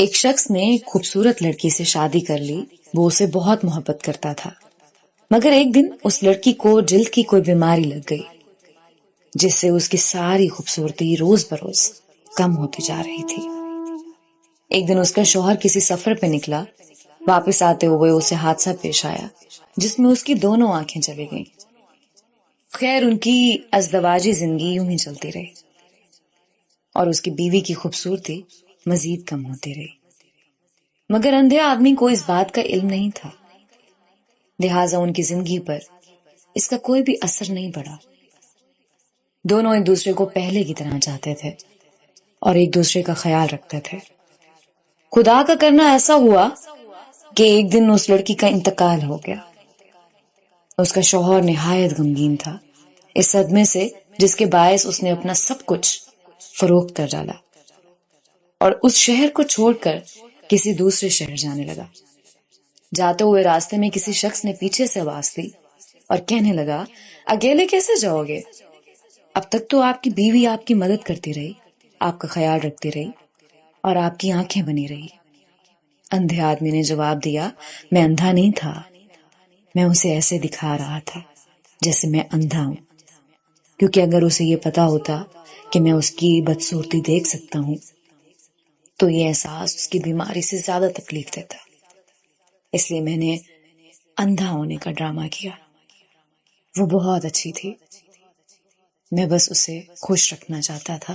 ایک شخص نے ایک خوبصورت لڑکی سے شادی کر لی. وہ اسے بہت محبت کرتا تھا، مگر ایک دن اس لڑکی کو جلد کی کوئی بیماری لگ گئی جس سے اس کی ساری خوبصورتی روز بروز کم ہوتی جا رہی تھی. ایک دن اس کا شوہر کسی سفر پہ نکلا. واپس آتے ہوئے اسے حادثہ پیش آیا جس میں اس کی دونوں آنکھیں چلی گئیں. خیر، ان کی ازدواجی زندگی یوں ہی چلتی رہی اور اس کی بیوی کی خوبصورتی مزید کم ہوتی رہی. مگر اندھے آدمی کو اس بات کا علم نہیں تھا، لہٰذا ان کی زندگی پر اس کا کوئی بھی اثر نہیں پڑا. دونوں ایک دوسرے کو پہلے کی طرح چاہتے تھے اور ایک دوسرے کا خیال رکھتے تھے. خدا کا کرنا ایسا ہوا کہ ایک دن اس لڑکی کا انتقال ہو گیا. اس کا شوہر نہایت غمگین تھا اس صدمے سے جس کے باعث اس نے اپنا سب کچھ فروخت کر ڈالا اور اس شہر کو چھوڑ کر کسی دوسرے شہر جانے لگا. جاتے ہوئے راستے میں کسی شخص نے پیچھے سے آواز دی اور کہنے لگا، اکیلے کیسے جاؤ گے؟ اب تک تو آپ کی بیوی آپ کی مدد کرتی رہی، آپ کا خیال رکھتی رہی اور آپ کی آنکھیں بنی رہی. اندھے آدمی نے جواب دیا، میں اندھا نہیں تھا، میں اسے ایسے دکھا رہا تھا جیسے میں اندھا ہوں، کیونکہ اگر اسے یہ پتا ہوتا کہ میں اس کی بدصورتی دیکھ سکتا ہوں تو یہ احساس اس کی بیماری سے زیادہ تکلیف دیتا. اس لیے میں نے اندھا ہونے کا ڈرامہ کیا. وہ بہت اچھی تھی، میں بس اسے خوش رکھنا چاہتا تھا.